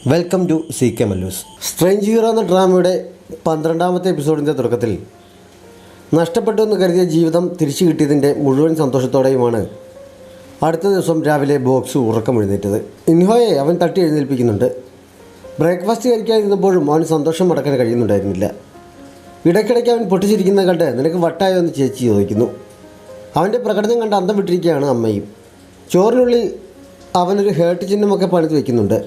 Welcome to C K Mallus. Strange hero എന്ന ഡ്രാമയുടെ 12ാമത്തെ എപ്പിസോഡിൻ്റെ തുടക്കത്തിൽ നഷ്ടപ്പെട്ടു എന്ന് കരുതിയ ജീവിതം തിരിച്ചു കിട്ടിയതിൻ്റെ മുഴുവൻ സന്തോഷത്തോടെയുമാണ് അടുത്ത ദിവസം രാവിലെ ബോക്സ് ഉറക്കമെഴുന്നേറ്റത്. ഇൻഹോയെ അവൻ തട്ടി എഴുന്നേൽപ്പിക്കുന്നുണ്ട്. ബ്രേക്ക്ഫാസ്റ്റ് കഴിക്കാതിരുന്നപ്പോഴും അവന് സന്തോഷം അടക്കാൻ കഴിയുന്നുണ്ടായിരുന്നില്ല. ഇടയ്ക്കിടയ്ക്ക് അവൻ പൊട്ടിച്ചിരിക്കുന്നത് കണ്ട് നിനക്ക് വട്ടായോ എന്ന് ചേച്ചി ചോദിക്കുന്നു. അവൻ്റെ പ്രകടനം കണ്ട് അന്തം വിട്ടിരിക്കുകയാണ് അമ്മയും. ചോറിനുള്ളിൽ അവനൊരു ഹേർട്ട് ചിഹ്നമൊക്കെ പണിത് വയ്ക്കുന്നുണ്ട്.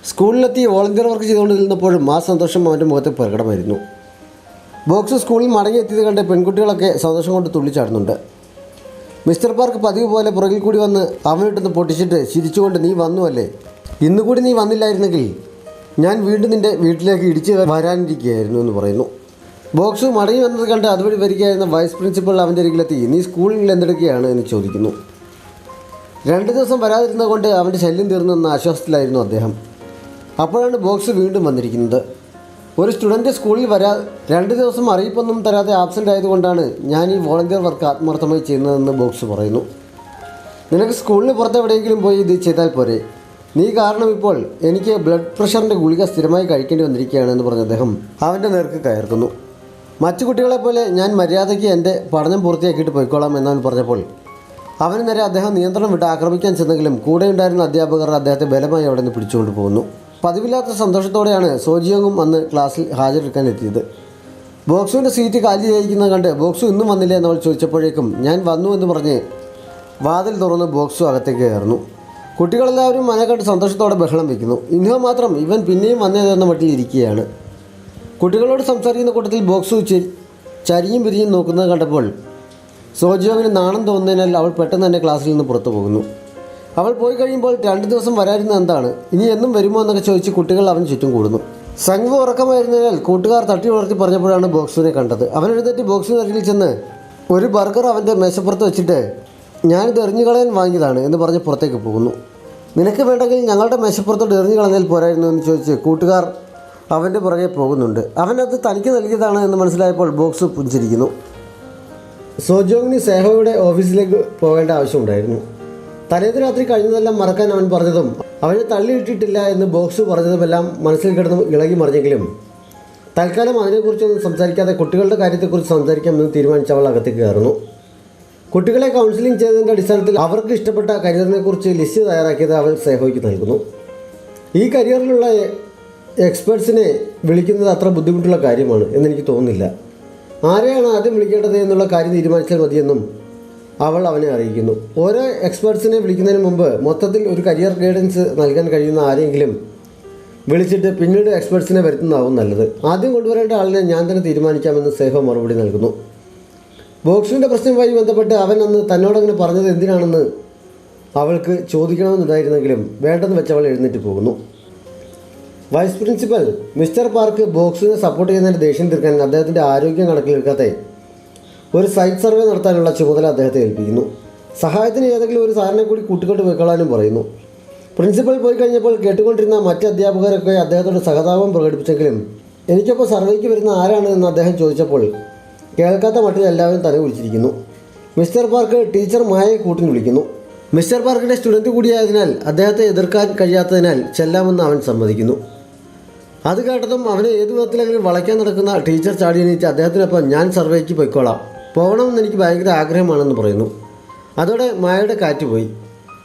സ്കൂളിലെത്തി വോളണ്ടിയർ വർക്ക് ചെയ്തുകൊണ്ട് നിന്നപ്പോഴും ആ സന്തോഷം അവൻ്റെ മുഖത്ത് പ്രകടമായിരുന്നു. ബോക്സ് സ്കൂളിൽ മടങ്ങിയെത്തിയത് കണ്ട് പെൺകുട്ടികളൊക്കെ സന്തോഷം കൊണ്ട് തുള്ളിച്ചാടുന്നുണ്ട്. മിസ്റ്റർ പാർക്ക് പതിവ് പോലെ പുറകിൽ കൂടി വന്ന് അവനിട്ടൊന്ന് പൊട്ടിച്ചിട്ട് ചിരിച്ചുകൊണ്ട്, നീ വന്നുവല്ലേ, ഇന്നുകൂടി നീ വന്നില്ലായിരുന്നെങ്കിൽ ഞാൻ വീണ്ടും നിൻ്റെ വീട്ടിലേക്ക് ഇടിച്ച് വരാനിരിക്കുകയായിരുന്നു എന്ന് പറയുന്നു. ബോക്സ് മടങ്ങി വന്നത് കണ്ട് അതുവഴി വരികയായിരുന്ന വൈസ് പ്രിൻസിപ്പൾ അവൻ്റെ അരികിലെത്തി, നീ സ്കൂളിൽ എന്തെടുക്കുകയാണ് എന്ന് ചോദിക്കുന്നു. 2 ദിവസം വരാതിരുന്നത് കൊണ്ട് അവൻ്റെ ശല്യം തീർന്നു എന്ന ആശ്വാസത്തിലായിരുന്നു അദ്ദേഹം. അപ്പോഴാണ് ബോക്സ് വീണ്ടും വന്നിരിക്കുന്നത്. ഒരു സ്റ്റുഡൻറ്റ് സ്കൂളിൽ 2 ദിവസം അറിയിപ്പൊന്നും തരാതെ ആബ്സെൻ്റ് ആയതുകൊണ്ടാണ് ഞാൻ ഈ വോളണ്ടിയർ വർക്ക് ആത്മാർത്ഥമായി ചെയ്യുന്നതെന്ന് ബോക്സ് പറയുന്നു. നിനക്ക് സ്കൂളിന് പുറത്ത് എവിടെയെങ്കിലും പോയി ഇത് ചെയ്താൽ പോരെ, നീ കാരണം ഇപ്പോൾ എനിക്ക് ബ്ലഡ് പ്രഷറിൻ്റെ ഗുളിക സ്ഥിരമായി കഴിക്കേണ്ടി വന്നിരിക്കുകയാണെന്ന് പറഞ്ഞ അദ്ദേഹം അവൻ്റെ നേർക്ക് കയർക്കുന്നു. മറ്റു കുട്ടികളെപ്പോലെ ഞാൻ മര്യാദയ്ക്ക് എൻ്റെ പഠനം പൂർത്തിയാക്കിയിട്ട് പോയിക്കോളാം എന്നവൻ പറഞ്ഞപ്പോൾ അവന് നേരെ അദ്ദേഹം നിയന്ത്രണം വിട്ട് ആക്രമിക്കാൻ ചെന്നെങ്കിലും കൂടെയുണ്ടായിരുന്ന അധ്യാപകർ അദ്ദേഹത്തെ ബലമായി അവിടെ നിന്ന് പിടിച്ചുകൊണ്ട് പോകുന്നു. പതിവില്ലാത്ത സന്തോഷത്തോടെയാണ് സോജിയോങ്ങും അന്ന് ക്ലാസ്സിൽ ഹാജരെടുക്കാൻ എത്തിയത്. ബോക്സുവിൻ്റെ സീറ്റ് കാലി ചെയ്യിക്കുന്നത് കണ്ട് ബോക്സു ഇന്നും വന്നില്ല എന്നവൾ ചോദിച്ചപ്പോഴേക്കും ഞാൻ വന്നു എന്ന് പറഞ്ഞ് വാതിൽ തുറന്ന് ബോക്സു അകത്തേക്ക് കയറുന്നു. കുട്ടികളെല്ലാവരും അവനെ കണ്ട് സന്തോഷത്തോടെ ബഹളം വയ്ക്കുന്നു. ഇൻഹോ മാത്രം ഇവൻ പിന്നെയും വന്നതെന്ന മട്ടിൽ ഇരിക്കുകയാണ്. കുട്ടികളോട് സംസാരിക്കുന്ന കൂട്ടത്തിൽ ബോക്സു ചരിഞ്ഞും പിരിഞ്ഞും നോക്കുന്നത് കണ്ടപ്പോൾ സോജിയോങ്ങിന് നാണം തോന്നുന്നതിനാൽ അവൾ പെട്ടെന്ന് തന്നെ ക്ലാസ്സിൽ നിന്ന് പുറത്തു പോകുന്നു. അവൾ പോയി കഴിയുമ്പോൾ 2 ദിവസം വരാതിരുന്നത് എന്താണ്, ഇനി എന്നും വരുമോ എന്നൊക്കെ ചോദിച്ച് കുട്ടികൾ അവന് ചുറ്റും കൂടുന്നു. സംഘം ഉറക്കമായിരുന്നതിനാൽ കൂട്ടുകാർ തട്ടി ഉണർത്തി പറഞ്ഞപ്പോഴാണ് ബോക്സിനെ കണ്ടത്. അവൻ എഴുന്നേറ്റ് ബോക്സിന് അരികിൽ ചെന്ന് ഒരു ബർഗർ അവൻ്റെ മേശപ്പുറത്ത് വെച്ചിട്ട്, ഞാനിത് എറിഞ്ഞു കളയാൻ വാങ്ങിയതാണ് എന്ന് പറഞ്ഞ് പുറത്തേക്ക് പോകുന്നു. നിനക്ക് വേണ്ടെങ്കിൽ ഞങ്ങളുടെ മേശപ്പുറത്തോട്ട് എറിഞ്ഞു കളഞ്ഞാൽ പോരായിരുന്നു എന്ന് ചോദിച്ച് കൂട്ടുകാർ അവൻ്റെ പുറകെ പോകുന്നുണ്ട്. അവനത് തനിക്ക് നൽകിയതാണ് എന്ന് മനസ്സിലായപ്പോൾ ബോക്സ് പുഞ്ചിരിക്കുന്നു. സോജോങ്ങിന് സേഹോയുടെ ഓഫീസിലേക്ക് പോകേണ്ട ആവശ്യമുണ്ടായിരുന്നു. തലേന്ന് രാത്രി കഴിഞ്ഞതെല്ലാം മറക്കാൻ അവൻ പറഞ്ഞതും അവനെ തള്ളിയിട്ടിട്ടില്ല എന്ന് ബോക്സ് പറഞ്ഞതുമെല്ലാം മനസ്സിൽ കിടന്ന് ഇളകി മറിഞ്ഞെങ്കിലും തൽക്കാലം അതിനെക്കുറിച്ചൊന്നും സംസാരിക്കാതെ കുട്ടികളുടെ കാര്യത്തെക്കുറിച്ച് സംസാരിക്കാമെന്ന് തീരുമാനിച്ച് അവൾ അകത്തേക്ക് കയറുന്നു. കുട്ടികളെ കൗൺസിലിംഗ് ചെയ്തതിൻ്റെ അടിസ്ഥാനത്തിൽ അവർക്ക് ഇഷ്ടപ്പെട്ട കരിയറിനെക്കുറിച്ച് ലിസ്റ്റ് തയ്യാറാക്കിയത് അവൾ സേഹോയ്ക്ക് നൽകുന്നു. ഈ കരിയറിലുള്ള എക്സ്പേർട്സിനെ വിളിക്കുന്നത് അത്ര ബുദ്ധിമുട്ടുള്ള കാര്യമാണ് എന്നെനിക്ക് തോന്നുന്നില്ല. ആരെയാണ് ആദ്യം വിളിക്കേണ്ടത് എന്നുള്ള കാര്യം തീരുമാനിച്ചാൽ മതിയെന്നും അവൾ അവനെ അറിയിക്കുന്നു. ഓരോ എക്സ്പേർട്സിനെ വിളിക്കുന്നതിന് മുമ്പ് മൊത്തത്തിൽ ഒരു കരിയർ ഗൈഡൻസ് നൽകാൻ കഴിയുന്ന ആരെങ്കിലും വിളിച്ചിട്ട് പിന്നീട് എക്സ്പേർട്സിനെ വരുത്തുന്നതാവും നല്ലത്. ആദ്യം കൊണ്ടുവരേണ്ട ആളിനെ ഞാൻ തന്നെ തീരുമാനിക്കാമെന്ന് സേഹോ മറുപടി നൽകുന്നു. ബോക്സിൻ്റെ പ്രശ്നവുമായി ബന്ധപ്പെട്ട് അവൻ അന്ന് തന്നോടങ്ങനെ പറഞ്ഞത് എന്തിനാണെന്ന് അവൾക്ക് ചോദിക്കണമെന്നുണ്ടായിരുന്നെങ്കിലും വേണ്ടെന്ന് വെച്ച് അവൾ എഴുന്നേറ്റ് പോകുന്നു. വൈസ് പ്രിൻസിപ്പൽ മിസ്റ്റർ പാർക്ക് ബോക്സിനെ സപ്പോർട്ട് ചെയ്യുന്നതിൻ്റെ ദേഷ്യം തീർക്കാൻ അദ്ദേഹത്തിൻ്റെ ആരോഗ്യം കണക്കിലെടുക്കാതെ ഒരു സൈറ്റ് സർവേ നടത്താനുള്ള ചുമതല അദ്ദേഹത്തെ ഏൽപ്പിക്കുന്നു. സഹായത്തിന് ഏതെങ്കിലും ഒരു സാറിനെ കൂടി കൂട്ടിക്കൊണ്ട് പോയിക്കൊള്ളാനും പറയുന്നു. പ്രിൻസിപ്പൽ പോയി കഴിഞ്ഞപ്പോൾ കേട്ടുകൊണ്ടിരുന്ന മറ്റ് അധ്യാപകരൊക്കെ അദ്ദേഹത്തോട് സഹതാപം പ്രകടിപ്പിച്ചെങ്കിലും എനിക്കൊപ്പോൾ സർവേക്ക് വരുന്ന ആരാണ് എന്ന് അദ്ദേഹം ചോദിച്ചപ്പോൾ കേൾക്കാത്ത മട്ടിൽ എല്ലാവരും തല വിളിച്ചിരിക്കുന്നു. മിസ്റ്റർ പാർക്ക് ടീച്ചർ മായയെ കൂട്ടിന് വിളിക്കുന്നു. മിസ്റ്റർ പാർക്കിൻ്റെ സ്റ്റുഡൻറ്റ് കൂടിയായതിനാൽ അദ്ദേഹത്തെ എതിർക്കാൻ കഴിയാത്തതിനാൽ ചെല്ലാമെന്ന് അവൻ സമ്മതിക്കുന്നു. അത് കേട്ടതും അവനെ ഏത് വിധത്തിലെങ്കിലും വളയ്ക്കാൻ നടക്കുന്ന ടീച്ചർ ചാടി എണീറ്റ് അദ്ദേഹത്തിനൊപ്പം ഞാൻ സർവേക്ക് പോയിക്കോളാം, പോകണമെന്ന് എനിക്ക് ഭയങ്കര ആഗ്രഹമാണെന്ന് പറയുന്നു. അതോടെ മായയുടെ കാറ്റ് പോയി.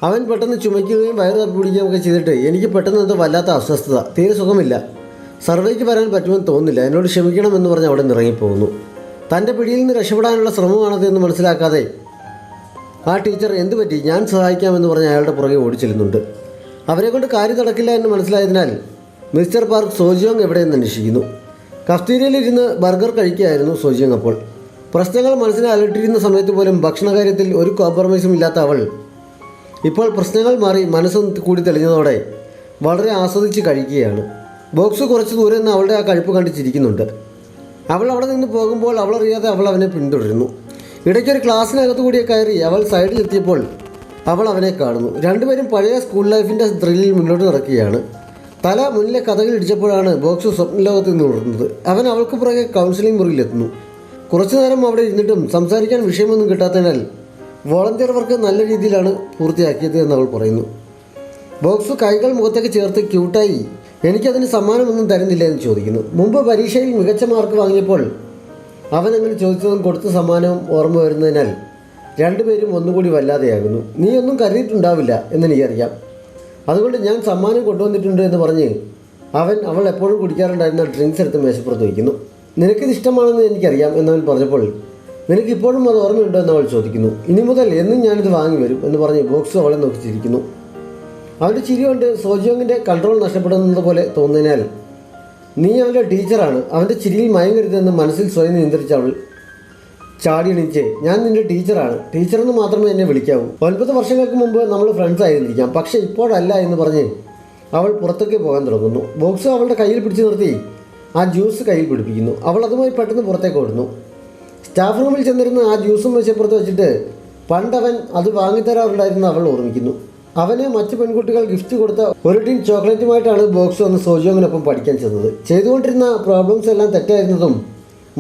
അവൻ പെട്ടെന്ന് ചുമയ്ക്കുകയും വയറ് തപ്പി പിടിക്കുകയും ഒക്കെ ചെയ്തിട്ട് എനിക്ക് പെട്ടെന്ന് എന്തോ വല്ലാത്ത അസ്വസ്ഥത, തീരെ സുഖമില്ല, സർവേക്ക് വരാൻ പറ്റുമെന്ന് തോന്നുന്നില്ല, എന്നോട് ക്ഷമിക്കണമെന്ന് പറഞ്ഞ് അവിടെ നിന്ന് ഇറങ്ങിപ്പോകുന്നു. തൻ്റെ പിടിയിൽ നിന്ന് രക്ഷപ്പെടാനുള്ള ശ്രമമാണത് എന്ന് മനസ്സിലാക്കാതെ ആ ടീച്ചർ എന്തു പറ്റി, ഞാൻ സഹായിക്കാമെന്ന് പറഞ്ഞ് അയാളുടെ പുറകെ ഓടിച്ചെല്ലുന്നുണ്ട്. അവരെ കൊണ്ട് കാര്യം നടക്കില്ല എന്ന് മനസ്സിലായതിനാൽ മിസ്റ്റർ പാർക്ക് സോജിയോങ് എവിടെയെന്ന് അന്വേഷിക്കുന്നു. കഫ്തീരിയയിലിരുന്ന് ബർഗർ കഴിക്കുകയായിരുന്നു സോജിയോങ്. അപ്പോൾ പ്രശ്നങ്ങൾ മനസ്സിനെ അലട്ടിയിരുന്ന സമയത്ത് പോലും ഭക്ഷണകാര്യത്തിൽ ഒരു കോംപ്രമൈസും ഇല്ലാത്ത അവൾ ഇപ്പോൾ പ്രശ്നങ്ങൾ മാറി മനസ്സും കൂടി തെളിഞ്ഞതോടെ വളരെ ആസ്വദിച്ച് കഴിക്കുകയാണ്. ബോക്സ് കുറച്ച് ദൂരെ നിന്ന് അവളുടെ ആ കഴിപ്പ് കണ്ട് ചിരിക്കുന്നുണ്ട്. അവൾ അവിടെ നിന്ന് പോകുമ്പോൾ അവളറിയാതെ അവൾ അവനെ പിന്തുടരുന്നു. ഇടയ്ക്കൊരു ക്ലാസ്സിനകത്ത് കൂടിയെ കയറി അവൾ സൈഡിലെത്തിയപ്പോൾ അവൾ അവനെ കാണുന്നു. രണ്ടുപേരും പഴയ സ്കൂൾ ലൈഫിൻ്റെ ത്രില്ലിൽ മുന്നോട്ട് നടക്കുകയാണ്. തല മുന്നിലെ കഥകൾ ഇടിച്ചപ്പോഴാണ് ബോക്സ് സ്വപ്നലോകത്തിൽ നിന്ന് ഉണർന്നത്. അവൻ അവൾക്ക് പുറകെ കൗൺസിലിംഗ് മുറിയിലെത്തുന്നു. കുറച്ചു നേരം അവിടെ ഇരുന്നിട്ടും സംസാരിക്കാൻ വിഷയമൊന്നും കിട്ടാത്തതിനാൽ വോളണ്ടിയർ വർക്ക് നല്ല രീതിയിലാണ് പൂർത്തിയാക്കിയത് എന്ന് അവൾ പറയുന്നു. ബോക്സു കൈകൾ മുഖത്തേക്ക് ചേർത്ത് ക്യൂട്ടായി എനിക്കതിന് സമ്മാനമൊന്നും തരുന്നില്ല എന്ന് ചോദിക്കുന്നു. മുമ്പ് പരീക്ഷയിൽ മികച്ച മാർക്ക് വാങ്ങിയപ്പോൾ അവനങ്ങനെ ചോദിച്ചതും കൊടുത്ത സമ്മാനവും ഓർമ്മ വരുന്നതിനാൽ രണ്ടുപേരും ഒന്നുകൂടി വല്ലാതെയാകുന്നു. നീ ഒന്നും കരുതിയിട്ടുണ്ടാവില്ല എന്നെനിക്കറിയാം, അതുകൊണ്ട് ഞാൻ സമ്മാനം കൊണ്ടുവന്നിട്ടുണ്ട് എന്ന് പറഞ്ഞ് അവൾ എപ്പോഴും കുടിക്കാറുണ്ടായിരുന്ന ഡ്രിങ്ക്സ് എടുത്ത് മേശപ്പുറത്ത് വയ്ക്കുന്നു. നിനക്കിത് ഇഷ്ടമാണെന്ന് എനിക്കറിയാം എന്നവൻ പറഞ്ഞപ്പോൾ നിനക്ക് ഇപ്പോഴും അത് ഓർമ്മയുണ്ടോ എന്ന് അവൾ ചോദിക്കുന്നു. ഇനി മുതൽ എന്നും ഞാനിത് വാങ്ങി വരും എന്ന് പറഞ്ഞ് ബോക്സു അവളെ നോക്കി ചിരിക്കുന്നു. അവൻ്റെ ചിരി കൊണ്ട് സോജിയോങ്ങിൻ്റെ കൺട്രോൾ നഷ്ടപ്പെടുന്നത് പോലെ തോന്നുന്നതിനാൽ നീ അവൻ്റെ ടീച്ചറാണ്, അവൻ്റെ ചിരിയിൽ മയങ്ങരുതെന്ന് മനസ്സിൽ സ്വയം നിയന്ത്രിച്ച അവൾ ചാടി എണീച്ച് ഞാൻ നിൻ്റെ ടീച്ചറാണ്, ടീച്ചറെന്ന് മാത്രമേ എന്നെ വിളിക്കാവൂ. 9 വർഷങ്ങൾക്ക് മുമ്പ് നമ്മൾ ഫ്രണ്ട്സ് ആയിരുന്നിരിക്കാം, പക്ഷേ ഇപ്പോഴല്ല എന്ന് പറഞ്ഞ് അവൾ പുറത്തേക്ക് പോകാൻ തുടങ്ങുന്നു. ബോക്സ് അവളുടെ കയ്യിൽ പിടിച്ചു നിർത്തി ആ ജ്യൂസ് കയ്യിൽ പിടിപ്പിക്കുന്നു. അവൾ അതുമായി പെട്ടെന്ന് പുറത്തേക്ക് ഓടുന്നു. സ്റ്റാഫ് റൂമിൽ ചെന്നിരുന്ന് ആ ജ്യൂസും മേശപ്പുറത്ത് വെച്ചിട്ട് പണ്ടവൻ അത് വാങ്ങിത്തരാറുണ്ടായിരുന്നു അവൾ ഓർമ്മിക്കുന്നു. അവന് മറ്റു പെൺകുട്ടികൾ ഗിഫ്റ്റ് കൊടുത്ത ഒരു ടീം ചോക്ലേറ്റുമായിട്ടാണ് ബോക്സ് വന്ന് സോജിയോങ്ങിനൊപ്പം പഠിക്കാൻ ചെന്നത്. ചെയ്തുകൊണ്ടിരുന്ന പ്രോബ്ലംസ് എല്ലാം തെറ്റായിരുന്നതും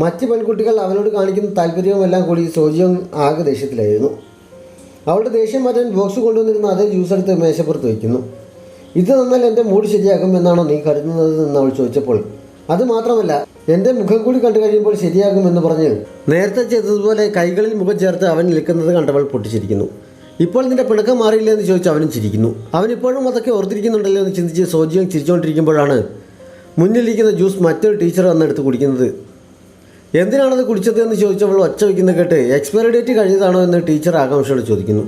മറ്റ് പെൺകുട്ടികൾ അവനോട് കാണിക്കുന്ന താല്പര്യവും എല്ലാം കൂടി സോജിയോങ് ആകെ ദേഷ്യത്തിലായിരുന്നു. അവളുടെ ദേഷ്യം മാറ്റാൻ ബോക്സ് കൊണ്ടുവന്നിരുന്ന അതേ ജ്യൂസ് എടുത്ത് മേശപ്പുറത്ത് വയ്ക്കുന്നു. ഇത് തന്നാൽ എൻ്റെ മൂഡ് ശരിയാകും എന്നാണോ നീ കരുതുന്നത് എന്ന് അവൾ ചോദിച്ചപ്പോൾ അത് മാത്രമല്ല എൻ്റെ മുഖം കൂടി കണ്ടു കഴിയുമ്പോൾ ശരിയാകുമെന്ന് പറഞ്ഞ് നേരത്തെ ചെയ്തതുപോലെ കൈകളിൽ മുഖം ചേർത്ത് അവൻ നിൽക്കുന്നത് കണ്ടവൾ പൊട്ടിച്ചിരിക്കുന്നു. ഇപ്പോൾ നിന്റെ പിണക്കം മാറിയില്ല എന്ന് ചോദിച്ച് അവനും ചിരിക്കുന്നു. അവനിപ്പോഴും അതൊക്കെ ഓർത്തിരിക്കുന്നുണ്ടല്ലോ എന്ന് ചിന്തിച്ച് സോജിയോങ് ചിരിച്ചുകൊണ്ടിരിക്കുമ്പോഴാണ് മുന്നിലിരിക്കുന്ന ജ്യൂസ് മറ്റൊരു ടീച്ചർ വന്നെടുത്ത് കുടിക്കുന്നത്. എന്തിനാണത് കുടിച്ചത് എന്ന് ചോദിച്ചവൾ ഒച്ച വയ്ക്കുന്ന കേട്ട് എക്സ്പയറി ഡേറ്റ് കഴിഞ്ഞതാണോ എന്ന് ടീച്ചർ ആകാംക്ഷയോട് ചോദിക്കുന്നു.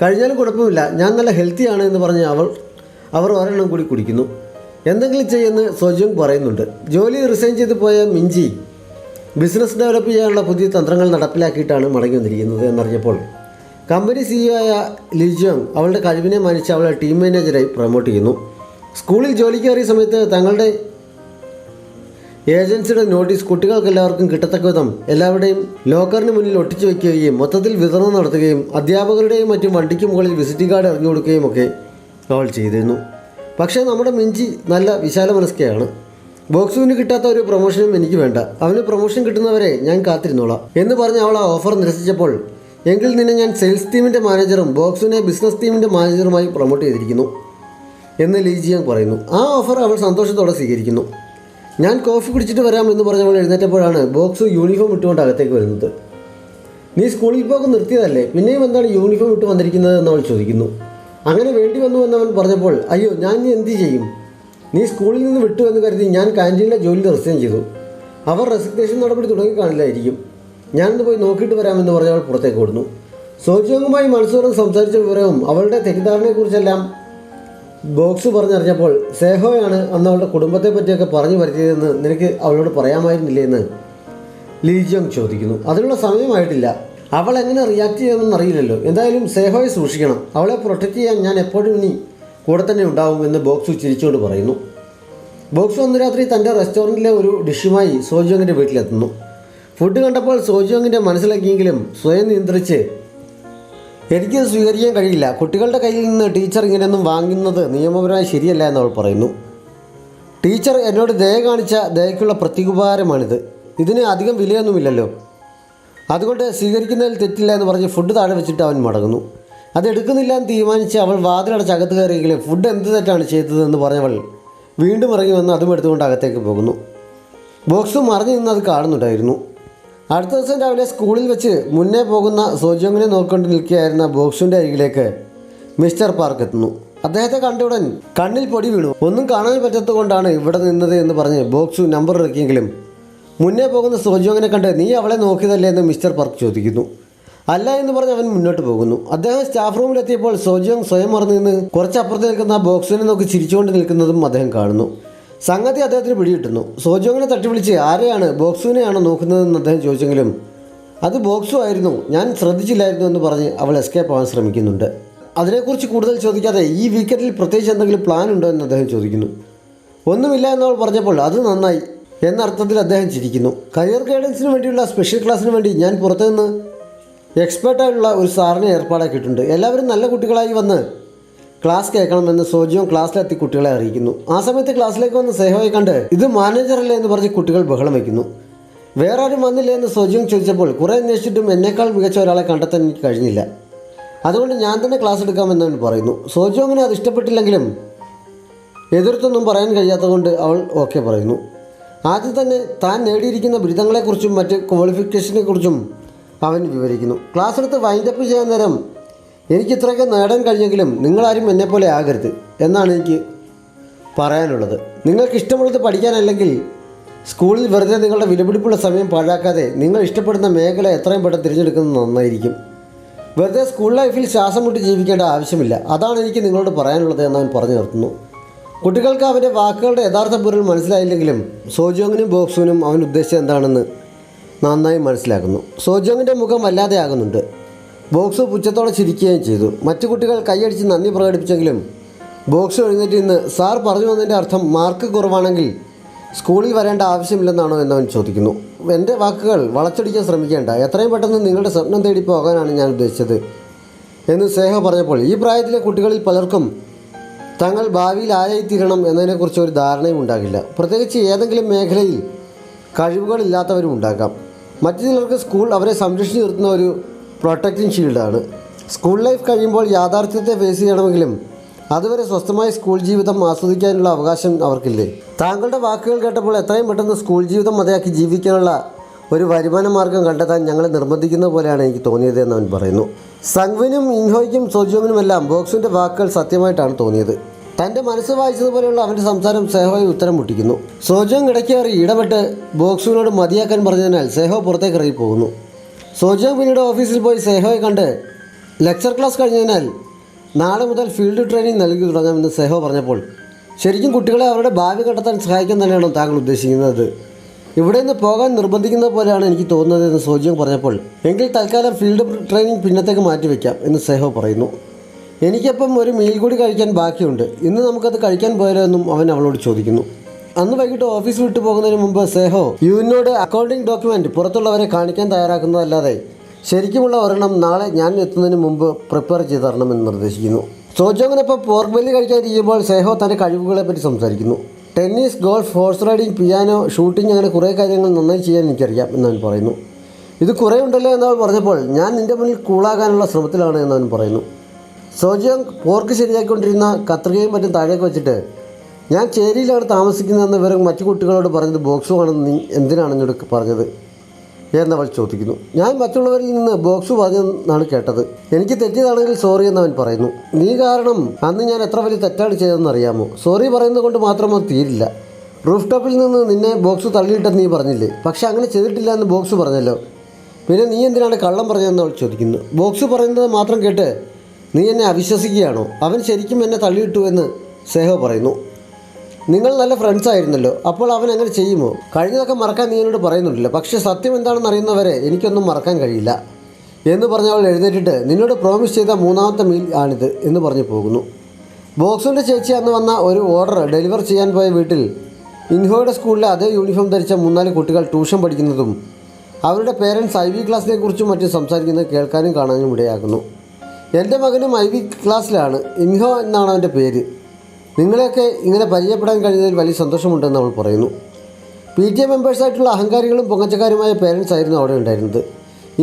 കഴിഞ്ഞാലും കുഴപ്പമില്ല, ഞാൻ നല്ല ഹെൽത്തിയാണ് എന്ന് പറഞ്ഞ് അവർ ഒരെണ്ണം കൂടി കുടിക്കുന്നു. എന്തെങ്കിലും ചെയ്യുമെന്ന് സോജിയോങ് പറയുന്നുണ്ട്. ജോലി റിസൈൻ ചെയ്ത് പോയ മിഞ്ചി ബിസിനസ് ഡെവലപ്പ് ചെയ്യാനുള്ള പുതിയ തന്ത്രങ്ങൾ നടപ്പിലാക്കിയിട്ടാണ് മടങ്ങി വന്നിരിക്കുന്നത് എന്നറിഞ്ഞപ്പോൾ കമ്പനി CEO ആയ ലിജിയോങ് അവളുടെ കഴിവിനെ മാനിച്ച് അവളെ ടീം മാനേജറായി പ്രൊമോട്ട് ചെയ്യുന്നു. സ്കൂളിൽ ജോലിക്ക് കയറിയ സമയത്ത് തങ്ങളുടെ ഏജൻസിയുടെ നോട്ടീസ് കുട്ടികൾക്കെല്ലാവർക്കും കിട്ടത്തക്ക വിധം എല്ലാവരുടെയും ലോക്കറിന് മുന്നിൽ ഒട്ടിച്ചു വയ്ക്കുകയും മൊത്തത്തിൽ വിതരണം നടത്തുകയും അധ്യാപകരുടെയും മറ്റും വണ്ടിക്ക് മുകളിൽ വിസിറ്റിംഗ് കാർഡ് ഇറങ്ങി കൊടുക്കുകയും ഒക്കെ അവൾ ചെയ്തിരുന്നു. പക്ഷേ നമ്മുടെ മിഞ്ചി നല്ല വിശാല മനസ്കയാണ്. ബോക്സുവിന് കിട്ടാത്ത ഒരു പ്രൊമോഷനും എനിക്ക് വേണ്ട, അവന് പ്രൊമോഷൻ കിട്ടുന്നവരെ ഞാൻ കാത്തിരുന്നോളാം എന്ന് പറഞ്ഞ് അവൾ ആ ഓഫർ നിരസിച്ചപ്പോൾ എങ്കിൽ നിന്നെ ഞാൻ സെയിൽസ് ടീമിൻ്റെ മാനേജറും ബോക്സിനെ ബിസിനസ് ടീമിൻ്റെ മാനേജറുമായി പ്രൊമോട്ട് ചെയ്തിരിക്കുന്നു എന്ന് ലീജിയോങ് പറയുന്നു. ആ ഓഫർ അവൾ സന്തോഷത്തോടെ സ്വീകരിക്കുന്നു. ഞാൻ കോഫി കുടിച്ചിട്ട് വരാം എന്ന് പറഞ്ഞവൾ എഴുന്നേറ്റപ്പോഴാണ് ബോക്സ് യൂണിഫോം ഇട്ടുകൊണ്ട് അകത്തേക്ക് വരുന്നത്. നീ സ്കൂളിൽ പോക്ക് നിർത്തിയതല്ലേ, പിന്നെയും എന്താണ് യൂണിഫോം ഇട്ട് വന്നിരിക്കുന്നത് എന്ന് അവൾ ചോദിക്കുന്നു. അങ്ങനെ വേണ്ടി വന്നു എന്നവൻ പറഞ്ഞപ്പോൾ അയ്യോ ഞാൻ നീ എന്ത് ചെയ്യും, നീ സ്കൂളിൽ നിന്ന് വിട്ടു എന്ന് കരുതി ഞാൻ ക്യാൻറ്റീനിലെ ജോലിയിൽ റിസൈൻ ചെയ്തു. അവർ റെസിഗ്നേഷൻ നടപടി തുടങ്ങിക്കാണില്ലായിരിക്കും, ഞാനൊന്ന് പോയി നോക്കിയിട്ട് വരാമെന്ന് പറഞ്ഞവൾ പുറത്തേക്ക് ഓടുന്നു. സോജിയോങ്ങുമായി മനസ്സോറും സംസാരിച്ച വിവരവും അവളുടെ തെറ്റിദ്ധാരണയെക്കുറിച്ചെല്ലാം ബോക്സ് പറഞ്ഞറിഞ്ഞപ്പോൾ സേഹോയാണ് അന്ന് അവളുടെ കുടുംബത്തെ പറ്റിയൊക്കെ പറഞ്ഞു വരുത്തിയതെന്ന് നിനക്ക് അവളോട് പറയാമായിരുന്നില്ലേ എന്ന് ലീജിയോങ് ചോദിക്കുന്നു. അതിനുള്ള സമയമായിട്ടില്ല, അവൾ എങ്ങനെ റിയാക്ട് ചെയ്യുമെന്ന് അറിയില്ലല്ലോ. എന്തായാലും സേഹോയെ സൂക്ഷിക്കണം, അവളെ പ്രൊട്ടക്റ്റ് ചെയ്യാൻ ഞാൻ എപ്പോഴും ഇനി കൂടെ തന്നെ ഉണ്ടാവും എന്ന് ബോക്സു ചിരിച്ചുകൊണ്ട് പറയുന്നു. ബോക്സു അന്ന് രാത്രി തൻ്റെ റെസ്റ്റോറൻറ്റിലെ ഒരു ഡിഷുമായി സോജിയോങ്ങിൻ്റെ വീട്ടിലെത്തുന്നു. ഫുഡ് കണ്ടപ്പോൾ സോജിയോങ്ങിൻ്റെ മനസ്സിലാക്കിയെങ്കിലും സ്വയം നിയന്ത്രിച്ച് എനിക്കത് സ്വീകരിക്കാൻ കഴിയില്ല, കുട്ടികളുടെ കയ്യിൽ നിന്ന് ടീച്ചർ ഇങ്ങനെയൊന്നും വാങ്ങുന്നത് നിയമപരമായി ശരിയല്ല എന്നവൾ പറയുന്നു. ടീച്ചർ എന്നോട് ദയ കാണിച്ച ദയക്കുള്ള പ്രത്യുപകാരമാണിത്, ഇതിന് അധികം വിലയൊന്നുമില്ലല്ലോ, അതുകൊണ്ട് സ്വീകരിക്കുന്നതിൽ തെറ്റില്ല എന്ന് പറഞ്ഞ് ഫുഡ് താഴെ വെച്ചിട്ട് അവൻ മടങ്ങുന്നു. അതെടുക്കുന്നില്ല എന്ന് തീരുമാനിച്ച് അവൾ വാതിലടച്ച് അകത്ത് കയറിയെങ്കിലും ഫുഡ് എന്ത് തെറ്റാണ് ചെയ്തതെന്ന് പറഞ്ഞവൾ വീണ്ടും ഇറങ്ങി വന്ന് അതും എടുത്തുകൊണ്ട് അകത്തേക്ക് പോകുന്നു. ബോക്സും മറിഞ്ഞു നിന്ന് അത് കാണുന്നുണ്ടായിരുന്നു. അടുത്ത ദിവസം രാവിലെ സ്കൂളിൽ വെച്ച് മുന്നേ പോകുന്ന സോജിയോങ്ങിനെ നോക്കിക്കൊണ്ട് നിൽക്കുകയായിരുന്ന ബോക്സുവിൻ്റെ അരികിലേക്ക് മിസ്റ്റർ പാർക്ക് എത്തുന്നു. അദ്ദേഹത്തെ കണ്ടയുടൻ കണ്ണിൽ പൊടി വീണു. ഒന്നും കാണാൻ പറ്റാത്തത് കൊണ്ടാണ് ഇവിടെ നിന്നത് എന്ന് പറഞ്ഞ് ബോക്സു നമ്പർ ഇറക്കിയെങ്കിലും മുന്നേ പോകുന്ന സോജിയോങ്ങിനെ കണ്ട് നീ അവളെ നോക്കിയതല്ലേ എന്ന് മിസ്റ്റർ പാർക്ക് ചോദിക്കുന്നു. അല്ല എന്ന് പറഞ്ഞ് അവൻ മുന്നോട്ട് പോകുന്നു. അദ്ദേഹം സ്റ്റാഫ് റൂമിലെത്തിയപ്പോൾ സോജിയോങ് സ്വയം മറന്നു നിന്ന് കുറച്ചപ്പുറത്ത് നിൽക്കുന്ന ബോക്സിനെ നോക്കി ചിരിച്ചുകൊണ്ട് നിൽക്കുന്നതും അദ്ദേഹം കാണുന്നു. സംഗതി അദ്ദേഹത്തിന് പിടികിട്ടുന്നു. സോജിയോങ്ങിനെ തട്ടിവിളിച്ച് ആരെയാണ്, ബോക്സുവിനെയാണോ നോക്കുന്നതെന്ന് അദ്ദേഹം ചോദിച്ചെങ്കിലും അത് ബോക്സു ആയിരുന്നു, ഞാൻ ശ്രദ്ധിച്ചില്ലായിരുന്നു എന്ന് പറഞ്ഞ് അവൾ എസ്കേപ്പ് ആവാൻ ശ്രമിക്കുന്നുണ്ട്. അതിനെക്കുറിച്ച് കൂടുതൽ ചോദിക്കാതെ ഈ വീക്കെൻഡിൽ പ്രത്യേകിച്ച് എന്തെങ്കിലും പ്ലാൻ ഉണ്ടോ എന്ന് അദ്ദേഹം ചോദിക്കുന്നു. ഒന്നുമില്ല എന്നവൾ പറഞ്ഞപ്പോൾ അത് നന്നായി എന്ന അർത്ഥത്തിൽ അദ്ദേഹം ചിരിക്കുന്നു. കരിയർ ഗൈഡൻസിന് വേണ്ടിയുള്ള സ്പെഷ്യൽ ക്ലാസ്സിന് വേണ്ടി ഞാൻ പുറത്തുനിന്ന് എക്സ്പേർട്ടായിട്ടുള്ള ഒരു സാറിനെ ഏർപ്പാടാക്കിയിട്ടുണ്ട്. എല്ലാവരും നല്ല കുട്ടികളായി വന്ന് ക്ലാസ് കേൾക്കണമെന്ന് സോജിയോങ് ക്ലാസ്സിലെത്തി കുട്ടികളെ അറിയിക്കുന്നു. ആ സമയത്ത് ക്ലാസ്സിലേക്ക് വന്ന് സേഹോയെ കണ്ട് ഇത് മാനേജറല്ലേ എന്ന് പറഞ്ഞ് കുട്ടികൾ ബഹളം വയ്ക്കുന്നു. വേറെ ആരും വന്നില്ലേ എന്ന് സോജിയോങ് ചോദിച്ചപ്പോൾ കുറേ അന്വേഷിച്ചിട്ടും എന്നേക്കാൾ മികച്ച ഒരാളെ കണ്ടെത്താൻ എനിക്ക് കഴിഞ്ഞില്ല, അതുകൊണ്ട് ഞാൻ തന്നെ ക്ലാസ് എടുക്കാമെന്ന് അവൻ പറയുന്നു. സോജോങ്ങിന് അത് ഇഷ്ടപ്പെട്ടില്ലെങ്കിലും എതിർത്തൊന്നും പറയാൻ കഴിയാത്തതുകൊണ്ട് അവൾ ഓക്കെ പറയുന്നു. ആദ്യം തന്നെ താൻ നേടിയിരിക്കുന്ന ബിരുദങ്ങളെക്കുറിച്ചും മറ്റ് ക്വാളിഫിക്കേഷനെക്കുറിച്ചും അവൻ വിവരിക്കുന്നു. ക്ലാസ് എടുത്ത് വൈൻഡപ്പ് ചെയ്യാൻ നേരം എനിക്ക് ഇത്രയൊക്കെ നേടാൻ കഴിഞ്ഞെങ്കിലും നിങ്ങളാരും എന്നെപ്പോലെ ആകരുത് എന്നാണ് എനിക്ക് പറയാനുള്ളത്. നിങ്ങൾക്ക് ഇഷ്ടമുള്ളത് പഠിക്കാനല്ലെങ്കിൽ സ്കൂളിൽ വെറുതെ നിങ്ങളുടെ വിലപിടിപ്പുള്ള സമയം പാഴാക്കാതെ നിങ്ങൾ ഇഷ്ടപ്പെടുന്ന മേഖല എത്രയും പെട്ടെന്ന് തിരഞ്ഞെടുക്കുന്നത് നന്നായിരിക്കും. വെറുതെ സ്കൂൾ ലൈഫിൽ ശ്വാസം മുട്ടി ജീവിക്കേണ്ട ആവശ്യമില്ല. അതാണ് എനിക്ക് നിങ്ങളോട് പറയാനുള്ളത് എന്നവൻ പറഞ്ഞു നിർത്തുന്നു. കുട്ടികൾക്ക് അവൻ്റെ വാക്കുകളുടെ യഥാർത്ഥ പൊരുൾ മനസ്സിലായില്ലെങ്കിലും സോജോങ്ങിനും ബോക്സുവിനും അവൻ ഉദ്ദേശിച്ചത് എന്താണെന്ന് നന്നായി മനസ്സിലാക്കുന്നു. സോജോങ്ങിൻ്റെ മുഖം വല്ലാതെ ആകുന്നുണ്ട്. ബോക്സ് പുച്ഛത്തോടെ ചിരിക്കുകയും ചെയ്തു. മറ്റു കുട്ടികൾ കൈയടിച്ച് നന്ദി പ്രകടിപ്പിച്ചെങ്കിലും ബോക്സ് എഴുന്നേറ്റ് നിന്ന് സാർ പറഞ്ഞു വന്നതിൻ്റെ അർത്ഥം മാർക്ക് കുറവാണെങ്കിൽ സ്കൂളിൽ വരേണ്ട ആവശ്യമില്ലെന്നാണോ എന്നവൻ ചോദിക്കുന്നു. എൻ്റെ വാക്കുകൾ വളച്ചൊടിക്കാൻ ശ്രമിക്കേണ്ട, എത്രയും പെട്ടെന്ന് നിങ്ങളുടെ സ്വപ്നം തേടി പോകാനാണ് ഞാൻ ഉദ്ദേശിച്ചത് എന്ന് സേഹ പറഞ്ഞപ്പോൾ ഈ പ്രായത്തിലെ കുട്ടികളിൽ പലർക്കും തങ്ങൾ ഭാവിയിൽ ആരായിത്തീരണം എന്നതിനെക്കുറിച്ച് ഒരു ധാരണയും ഉണ്ടാകില്ല. പ്രത്യേകിച്ച് ഏതെങ്കിലും മേഖലയിൽ കഴിവുകളില്ലാത്തവരും ഉണ്ടാകാം. മറ്റു ചിലർക്ക് സ്കൂൾ അവരെ സംരക്ഷിച്ചു നിർത്തുന്ന ഒരു പ്രൊട്ടക്റ്റിംഗ് ഷീൽഡാണ്. സ്കൂൾ ലൈഫ് കഴിയുമ്പോൾ യാഥാർത്ഥ്യത്തെ ഫേസ് ചെയ്യണമെങ്കിലും അതുവരെ സ്വസ്ഥമായ സ്കൂൾ ജീവിതം ആസ്വദിക്കാനുള്ള അവകാശം അവർക്കില്ലേ? താങ്കളുടെ വാക്കുകൾ കേട്ടപ്പോൾ എത്രയും പെട്ടെന്ന് സ്കൂൾ ജീവിതം മതിയാക്കി ജീവിക്കാനുള്ള ഒരു വരുമാന മാർഗം കണ്ടെത്താൻ ഞങ്ങളെ നിർബന്ധിക്കുന്ന പോലെയാണ് എനിക്ക് തോന്നിയത് എന്നവൻ പറയുന്നു. സംഗ്വിനും ഇൻഹോയ്ക്കും സോജോങ്ങിനുമെല്ലാം ബോക്സിൻ്റെ വാക്കുകൾ സത്യമായിട്ടാണ് തോന്നിയത്. തൻ്റെ മനസ്സ് വായിച്ചതുപോലെയുള്ള അവൻ്റെ സംസാരം സേഹോയെ ഉത്തരം മുട്ടിക്കുന്നു. സോജോങ് ഇടയ്ക്കേറി ഇടപെട്ട് ബോക്സുവിനോട് മതിയാക്കാൻ പറഞ്ഞതിനാൽ സേഹോ പുറത്തേക്ക് ഇറങ്ങി പോകുന്നു. സോജോങ് പിന്നീട് ഓഫീസിൽ പോയി സേഹോയെ കണ്ട് ലെക്ചർ ക്ലാസ് കഴിഞ്ഞതിനാൽ നാളെ മുതൽ ഫീൽഡ് ട്രെയിനിങ് നൽകി തുടങ്ങാമെന്ന് സേഹോ പറഞ്ഞപ്പോൾ ശരിക്കും കുട്ടികളെ അവരുടെ ഭാവി കണ്ടെത്താൻ സഹായിക്കാൻ തന്നെയാണോ താങ്കൾ ഉദ്ദേശിക്കുന്നത്? ഇവിടെ നിന്ന് പോകാൻ നിർബന്ധിക്കുന്നത് പോലെയാണ് എനിക്ക് തോന്നുന്നത് എന്ന് സോജോങ് പറഞ്ഞപ്പോൾ എങ്കിൽ തൽക്കാലം ഫീൽഡ് ട്രെയിനിങ് പിന്നത്തേക്ക് മാറ്റിവെക്കാം എന്ന് സേഹോ പറയുന്നു. എനിക്കപ്പം ഒരു മീൽ കൂടി കഴിക്കാൻ ബാക്കിയുണ്ട്, ഇന്ന് നമുക്കത് കഴിക്കാൻ പോയാലോ എന്നും അവൻ അവളോട് ചോദിക്കുന്നു. അന്ന് വൈകിട്ട് ഓഫീസ് വിട്ടു പോകുന്നതിന് മുമ്പ് സേഹോ യുവിനോട് അക്കൗണ്ടിംഗ് ഡോക്യുമെൻറ്റ് പുറത്തുള്ളവരെ കാണിക്കാൻ തയ്യാറാക്കുന്നതല്ലാതെ ശരിക്കുമുള്ള ഒരെണ്ണം നാളെ ഞാൻ എത്തുന്നതിന് മുമ്പ് പ്രിപ്പയർ ചെയ്ത് തരണമെന്ന് നിർദ്ദേശിക്കുന്നു. സോജോങ്ങിനൊപ്പം പോർക്ക് ബെല്ലി കഴിക്കാതിരിക്കുമ്പോൾ സേഹോ തൻ്റെ കഴിവുകളെപ്പറ്റി സംസാരിക്കുന്നു. Tennis, golf, horse riding, piano, shooting അങ്ങനെ കുറേ കാര്യങ്ങൾ നന്നായി ചെയ്യാൻ എനിക്കറിയാം എന്നവൻ പറയുന്നു. ഇത് കുറേ ഉണ്ടല്ലോ എന്നവൻ പറഞ്ഞപ്പോൾ ഞാൻ നിൻ്റെ മുന്നിൽ കൂളാകാനുള്ള ശ്രമത്തിലാണ് എന്നവൻ പറയുന്നു. സോജോങ് പോർക്ക് ശരിയാക്കിക്കൊണ്ടിരുന്ന കത്രികയും മറ്റും താഴേക്ക് വെച്ചിട്ട് ഞാൻ ചേരിയിലാണ് താമസിക്കുന്നതെന്ന് വിവരം മറ്റു കുട്ടികളോട് പറഞ്ഞത് ബോക്സുമാണെന്ന് നീ എന്തിനാണ് എന്നോട് പറഞ്ഞത് എന്നവൾ ചോദിക്കുന്നു. ഞാൻ മറ്റുള്ളവരിൽ നിന്ന് ബോക്സ് പറഞ്ഞെന്നാണ് കേട്ടത്. എനിക്ക് തെറ്റിയതാണെങ്കിൽ സോറി എന്നവൻ പറയുന്നു. നീ കാരണം അന്ന് ഞാൻ എത്ര വലിയ തെറ്റാണ് ചെയ്തതെന്ന് അറിയാമോ? സോറി പറയുന്നത് കൊണ്ട് മാത്രം അത് തീരില്ല. റൂഫ് ടോപ്പിൽ നിന്ന് നിന്നെ ബോക്സ് തള്ളിയിട്ടെന്ന് നീ പറഞ്ഞില്ലേ? പക്ഷെ അങ്ങനെ ചെയ്തിട്ടില്ല എന്ന് ബോക്സ് പറഞ്ഞല്ലോ. പിന്നെ നീ എന്തിനാണ് കള്ളം പറഞ്ഞതെന്ന് അവൾ ചോദിക്കുന്നു. ബോക്സ് പറയുന്നത് മാത്രം കേട്ട് നീ എന്നെ അവിശ്വസിക്കുകയാണോ? അവൻ ശരിക്കും എന്നെ തള്ളിയിട്ടു എന്ന് സേഹോ പറയുന്നു. നിങ്ങൾ നല്ല ഫ്രണ്ട്സ് ആയിരുന്നല്ലോ, അപ്പോൾ അവൻ അങ്ങനെ ചെയ്യുമോ? കഴിഞ്ഞതൊക്കെ മറക്കാൻ നീ എന്നോട് പറയുന്നുണ്ടല്ലോ, പക്ഷേ സത്യം എന്താണെന്ന് അറിയുന്നവരെ എനിക്കൊന്നും മറക്കാൻ കഴിയില്ല എന്ന് പറഞ്ഞവൾ എഴുന്നേറ്റിട്ട് നിന്നോട് പ്രോമിസ് ചെയ്ത മൂന്നാമത്തെ മീൽ ആണിത് എന്ന് പറഞ്ഞു പോകുന്നു. ബോക്സിൻ്റെ ചേച്ചി അന്ന് വന്ന ഒരു ഓർഡർ ഡെലിവർ ചെയ്യാൻ പോയ വീട്ടിൽ ഇൻഹോയുടെ സ്കൂളിലെ അതേ യൂണിഫോം ധരിച്ച 3-4 കുട്ടികൾ ട്യൂഷൻ പഠിക്കുന്നതും അവരുടെ പേരൻസ് IB ക്ലാസ്സിനെ കുറിച്ചും മറ്റും സംസാരിക്കുന്നത് കേൾക്കാനും കാണാനും ഇടയാക്കുന്നു. എൻ്റെ മകനും IB ക്ലാസ്സിലാണ്, ഇൻഹോ എന്നാണ് അവൻ്റെ പേര്. നിങ്ങളെയൊക്കെ ഇങ്ങനെ പരിചയപ്പെടാൻ കഴിഞ്ഞതിൽ വലിയ സന്തോഷമുണ്ടെന്ന് അവൾ പറയുന്നു. PTA മെമ്പേഴ്സായിട്ടുള്ള അഹങ്കാരികളും പൊങ്ങച്ചക്കാരുമായ പേരൻസ് ആയിരുന്നു അവിടെ ഉണ്ടായിരുന്നത്.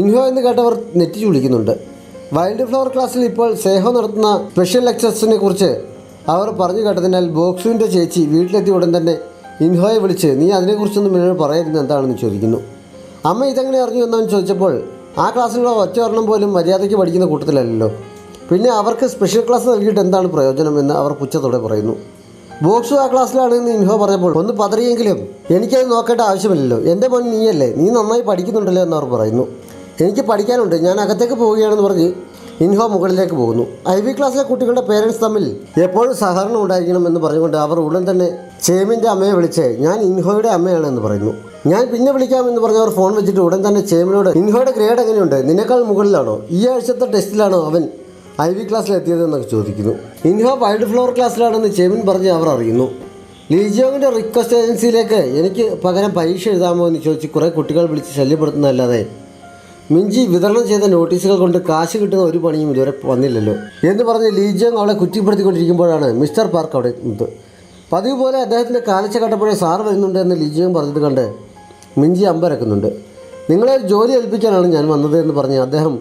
ഇൻഹോ എന്ന് കേട്ടവർ നെറ്റിച്ചു വിളിക്കുന്നുണ്ട്. വൈൽഡ് ഫ്ലവർ ക്ലാസ്സിൽ ഇപ്പോൾ സേഹോ നടത്തുന്ന സ്പെഷ്യൽ ലെക്ചേഴ്സിനെ കുറിച്ച് അവർ പറഞ്ഞു കേട്ടതിനാൽ ബോക്സുവിൻ്റെ ചേച്ചി വീട്ടിലെത്തിയ ഉടൻ തന്നെ ഇൻഹോയെ വിളിച്ച് നീ അതിനെക്കുറിച്ചൊന്നും എന്നോട് പറയരുത് എന്താണെന്ന് ചോദിക്കുന്നു. അമ്മ ഇതെങ്ങനെ അറിഞ്ഞു എന്നവൻ ചോദിച്ചപ്പോൾ ആ ക്ലാസ്സിലുള്ള ഒറ്റ ഒരെണ്ണം പോലും മര്യാദയ്ക്ക് പഠിക്കുന്ന കൂട്ടത്തിലല്ലോ, പിന്നെ അവർക്ക് സ്പെഷ്യൽ ക്ലാസ് നൽകിയിട്ട് എന്താണ് പ്രയോജനം എന്ന് അവർ പുച്ഛത്തോടെ പറയുന്നു. ബോക്സ് ആ ക്ലാസ്സിലാണെന്ന് ഇൻഹോ പറഞ്ഞപ്പോൾ ഒന്ന് പതറിയെങ്കിലും എനിക്കത് നോക്കേണ്ട ആവശ്യമില്ലല്ലോ, എൻ്റെ മോൻ നീയല്ലേ, നീ നന്നായി പഠിക്കുന്നുണ്ടല്ലോ എന്ന് അവർ പറയുന്നു. എനിക്ക് പഠിക്കാനുണ്ട്, ഞാൻ അകത്തേക്ക് പോവുകയാണെന്ന് പറഞ്ഞ് ഇൻഹോ മുകളിലേക്ക് പോകുന്നു. IB ക്ലാസ്സിലെ കുട്ടികളുടെ പേരൻസ് തമ്മിൽ എപ്പോഴും സഹകരണം ഉണ്ടായിരിക്കണം എന്ന് പറഞ്ഞുകൊണ്ട് അവർ ഉടൻ തന്നെ ചേമിൻ്റെ അമ്മയെ വിളിച്ച് ഞാൻ ഇൻഹോയുടെ അമ്മയാണെന്ന് പറയുന്നു. ഞാൻ പിന്നെ വിളിക്കാമെന്ന് പറഞ്ഞവർ ഫോൺ വെച്ചിട്ട് ഉടൻ തന്നെ ചേമിനോട് ഇൻഹോയുടെ ഗ്രേഡ് എങ്ങനെയുണ്ട്, നിന്നേക്കാൾ മുകളിലാണോ, ഈ ആഴ്ചത്തെ ടെസ്റ്റിലാണോ അവൻ IB ക്ലാസ്സിലെത്തിയതെന്നൊക്കെ ചോദിക്കുന്നു. ഇൻഹോ വൈൽഡ് ഫ്ലവർ ക്ലാസ്സിലാണെന്ന് ചേമിൻ പറഞ്ഞ് അവർ അറിയുന്നു. ലീജിയോങ്ങിൻ്റെ റിക്വസ്റ്റ് ഏജൻസിയിലേക്ക് എനിക്ക് പകരം പരീക്ഷ എഴുതാമോ എന്ന് ചോദിച്ച് കുറേ കുട്ടികൾ വിളിച്ച് ശല്യപ്പെടുത്തുന്നതല്ലാതെ മിഞ്ചി വിതരണം ചെയ്ത നോട്ടീസുകൾ കൊണ്ട് കാശ് കിട്ടുന്ന ഒരു പണിയും ഇതുവരെ വന്നില്ലല്ലോ എന്ന് പറഞ്ഞ് ലീജിയോങ് അവളെ കുറ്റിപ്പെടുത്തിക്കൊണ്ടിരിക്കുമ്പോഴാണ് മിസ്റ്റർ പാർക്ക് അവിടെ എത്തുന്നത്. പതിവ് പോലെ അദ്ദേഹത്തിൻ്റെ കാലച്ച കട്ടപ്പോഴേ സാർ വരുന്നുണ്ട് എന്ന് ലീജിയോങ് പറഞ്ഞത് കണ്ട് മിഞ്ചി അമ്പരക്കുന്നുണ്ട്. നിങ്ങളെ ജോലി ഏൽപ്പിക്കാനാണ് ഞാൻ വന്നത് എന്ന് പറഞ്ഞ് അദ്ദേഹം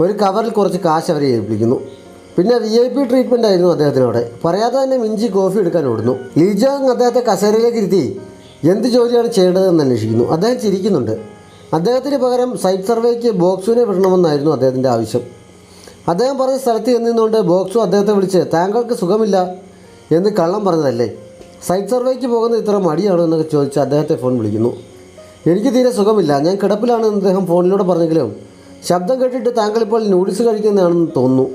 ഒരു കവറിൽ കുറച്ച് കാശ് അവരെ ഏൽപ്പിക്കുന്നു. പിന്നെ VIP ട്രീറ്റ്മെൻ്റ് ആയിരുന്നു അദ്ദേഹത്തിനോടെ. പറയാതെ തന്നെ മിഞ്ചി കോഫി എടുക്കാൻ ഓടുന്നു. ലീജാങ് അദ്ദേഹത്തെ കസേരയിലേക്ക് ഇരുത്തി എന്ത് ജോലിയാണ് ചെയ്യേണ്ടതെന്ന് അന്വേഷിക്കുന്നു. അദ്ദേഹം ചിരിക്കുന്നുണ്ട്. അദ്ദേഹത്തിന് പകരം സൈറ്റ് സർവേക്ക് ബോക്സുവിനെ വിടണമെന്നായിരുന്നു അദ്ദേഹത്തിൻ്റെ ആവശ്യം. അദ്ദേഹം പറഞ്ഞ സ്ഥലത്ത് ചെന്നുകൊണ്ട് ബോക്സു അദ്ദേഹത്തെ വിളിച്ച് താങ്കൾക്ക് സുഖമില്ല എന്ന് കള്ളം പറഞ്ഞതല്ലേ, സൈറ്റ് സർവേക്ക് പോകുന്നത് ഇത്ര മടിയാണോ എന്നൊക്കെ ചോദിച്ച് അദ്ദേഹത്തെ ഫോൺ വിളിക്കുന്നു. എനിക്ക് തീരെ സുഖമില്ല, ഞാൻ കിടപ്പിലാണെന്ന് അദ്ദേഹം ഫോണിലൂടെ പറഞ്ഞെങ്കിലും ശബ്ദം കേട്ടിട്ട് താങ്കളിപ്പോൾ നൂഡിൽസ് കഴിക്കുന്നതാണെന്ന് തോന്നുന്നു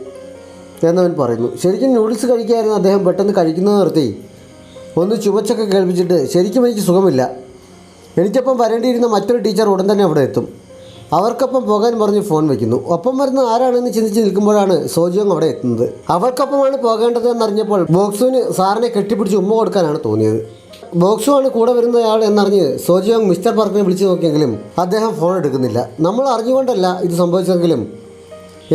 എന്നവൻ പറയുന്നു. ശരിക്കും നൂഡിൽസ് കഴിക്കായിരുന്നു. അദ്ദേഹം പെട്ടെന്ന് കഴിക്കുന്നത് നിർത്തി ഒന്ന് ചുമച്ചൊക്കെ കേൾപ്പിച്ചിട്ട് ശരിക്കും എനിക്ക് സുഖമില്ല, എനിക്കൊപ്പം വരേണ്ടിയിരുന്ന മറ്റൊരു ടീച്ചർ ഉടൻ തന്നെ അവിടെ എത്തും, അവർക്കൊപ്പം പോകാൻ പറഞ്ഞ് ഫോൺ വയ്ക്കുന്നു. ഒപ്പം വരുന്ന ആരാണെന്ന് ചിന്തിച്ച് നിൽക്കുമ്പോഴാണ് സോജിയോങ് അവിടെ എത്തുന്നത്. അവർക്കൊപ്പമാണ് പോകേണ്ടത് എന്നറിഞ്ഞപ്പോൾ ബോക്സുവിന് സാറിനെ കെട്ടിപ്പിടിച്ച് ഉമ്മ കൊടുക്കാനാണ് തോന്നിയത്. ബോക്സു ആണ് കൂടെ വരുന്നയാൾ എന്നറിഞ്ഞ് സോജിയോങ് മിസ്റ്റർ പാർക്കിനെ വിളിച്ചു നോക്കിയെങ്കിലും അദ്ദേഹം ഫോൺ എടുക്കുന്നില്ല. നമ്മൾ അറിഞ്ഞുകൊണ്ടല്ല ഇത് സംഭവിച്ചെങ്കിലും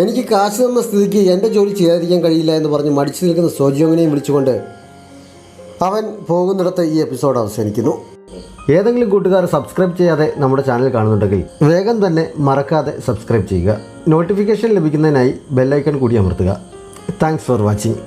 എനിക്ക് കാശ് തന്ന സ്ഥിതിക്ക് എൻ്റെ ജോലി ചെയ്യാതിരിക്കാൻ കഴിയില്ല എന്ന് പറഞ്ഞ് മടിച്ചു നിൽക്കുന്ന സോജിയോങ്ങിനെയും വിളിച്ചുകൊണ്ട് അവൻ പോകുന്നിടത്ത് ഈ എപ്പിസോഡ് അവസാനിക്കുന്നു. ഏതെങ്കിലും കൂട്ടുകാർ സബ്സ്ക്രൈബ് ചെയ്യാതെ നമ്മുടെ ചാനൽ കാണുന്നുണ്ടെങ്കിൽ വേഗം തന്നെ മറക്കാതെ സബ്സ്ക്രൈബ് ചെയ്യുക. നോട്ടിഫിക്കേഷൻ ലഭിക്കുന്നതിനായി ബെല്ലൈക്കൺ കൂടി അമർത്തുക. Thanks for watching.